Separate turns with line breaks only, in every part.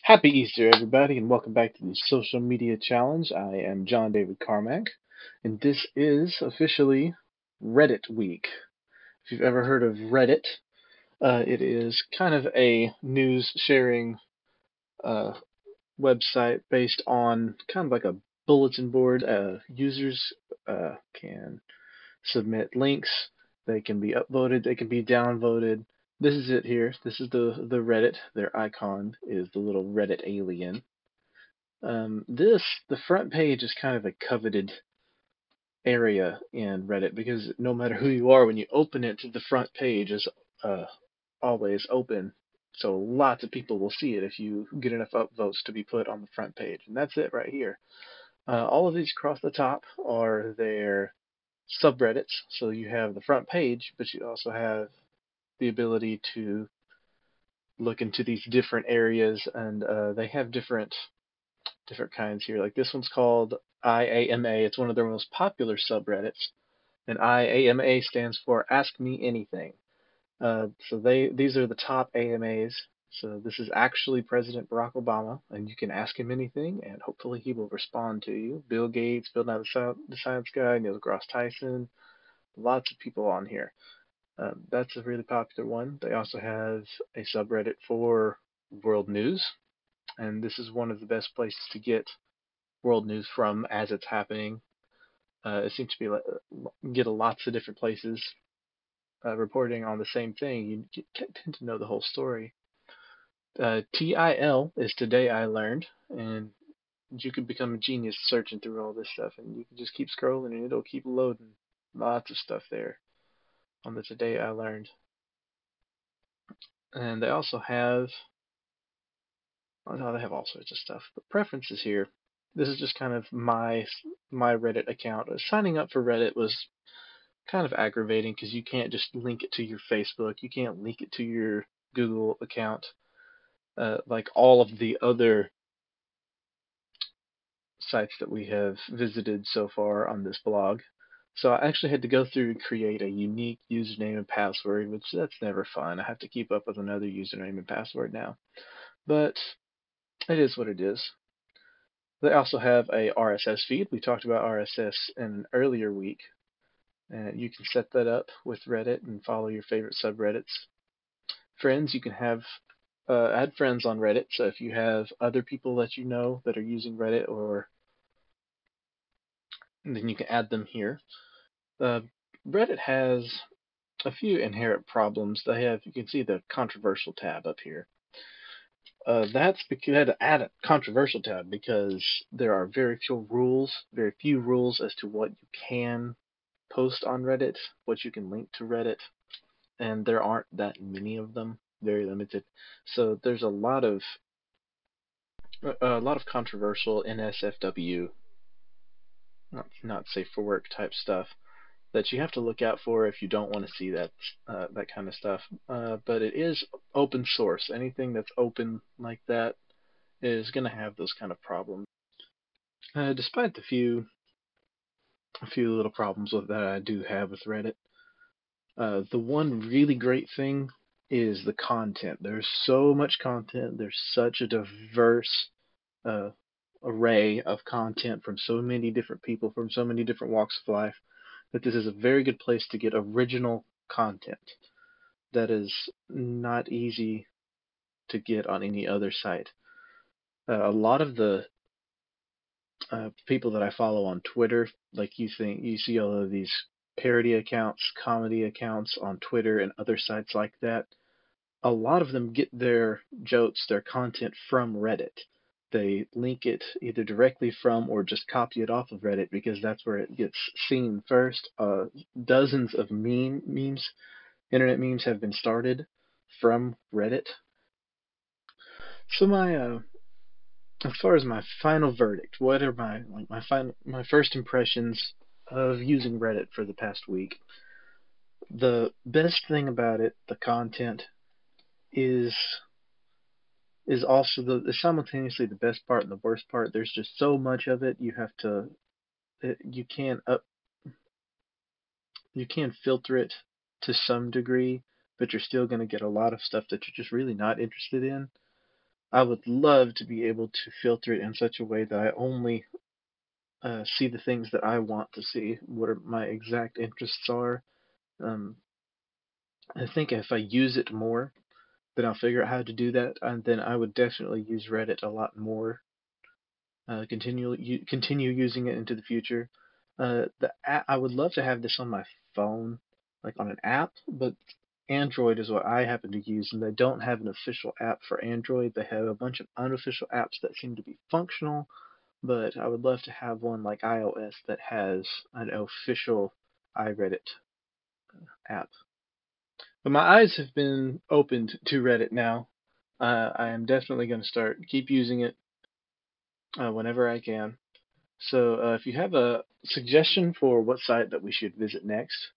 Happy Easter, everybody, and welcome back to the Social Media Challenge. I am John David Carmack, and this is officially Reddit Week. If you've ever heard of Reddit, it is kind of a news sharing uh, website based on kind of like a bulletin board. Users can submit links, they can be upvoted, they can be downvoted. This is it here. This is the Reddit. Their icon is the little Reddit alien. The front page is kind of a coveted area in Reddit because no matter who you are, when you open it, the front page is uh, always open. So lots of people will see it if you get enough upvotes to be put on the front page. And that's it right here. All of these across the top are their subreddits. So you have the front page, but you also have the ability to look into these different areas, and they have different kinds here. Like this one's called IAMA. It's one of their most popular subreddits, and IAMA stands for Ask Me Anything. So these are the top AMAs. So this is actually President Barack Obama, and you can ask him anything, and hopefully he will respond to you. Bill Gates, Bill Nye the Science Guy, Neil deGrasse Tyson, lots of people on here. That's a really popular one. They also have a subreddit for world news, and this is one of the best places to get world news from as it's happening. It seems to be like, get lots of different places reporting on the same thing. You tend to know the whole story. TIL is Today I Learned, and you can become a genius searching through all this stuff, and you can just keep scrolling, and it'll keep loading. Lots of stuff there on the Today I Learned. And they also have, oh, they have all sorts of stuff. But preferences here. This is just kind of my Reddit account. Signing up for Reddit was kind of aggravating because you can't just link it to your Facebook. You can't link it to your Google account like all of the other sites that we have visited so far on this blog. So I actually had to go through and create a unique username and password, which that's never fun. I have to keep up with another username and password now. But it is what it is. They also have a RSS feed. We talked about RSS in an earlier week. And you can set that up with Reddit and follow your favorite subreddits. Friends, you can have add friends on Reddit. So if you have other people that you know that are using Reddit, or then you can add them here. Uh, Reddit has a few inherent problems. They have, you can see the controversial tab up here. That's because you had to add a controversial tab because there are very few rules as to what you can post on Reddit, what you can link to Reddit, and there aren't that many of them, very limited. So there's a lot of controversial NSFW, not safe for work type stuff that you have to look out for if you don't want to see that kind of stuff. But it is open source. Anything that's open like that is going to have those kind of problems. Despite a few little problems with that I do have with Reddit, the one really great thing is the content. There's so much content. There's such a diverse uh, array of content from so many different people from so many different walks of life that this is a very good place to get original content that is not easy to get on any other site. A lot of the people that I follow on Twitter, like you see all of these parody accounts, comedy accounts on Twitter and other sites like that. A lot of them get their jokes, their content from Reddit. They link it either directly from or just copy it off of Reddit because that's where it gets seen first. Dozens of memes, internet memes have been started from Reddit. So as far as my final verdict, what are my first impressions of using Reddit for the past week? The best thing about it, the content, is also the simultaneously the best part and the worst part. There's just so much of it. You can't you can filter it to some degree, but you're still going to get a lot of stuff that you're just really not interested in. I would love to be able to filter it in such a way that I only see the things that I want to see, what are my exact interests are. Um, I think if I use it more, then I'll figure out how to do that, and then I would definitely use Reddit a lot more. Continue using it into the future. I would love to have this on my phone, like on an app, but Android is what I happen to use, and they don't have an official app for Android. They have a bunch of unofficial apps that seem to be functional, but I would love to have one like iOS that has an official iReddit app. But my eyes have been opened to Reddit now. I am definitely going to keep using it whenever I can. So if you have a suggestion for what site that we should visit next,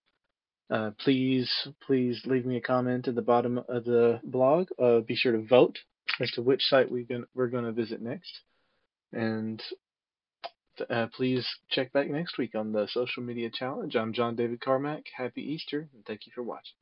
please leave me a comment at the bottom of the blog. Be sure to vote as to which site we're going to visit next. And please check back next week on the social media challenge. I'm John David Carmack. Happy Easter, and thank you for watching.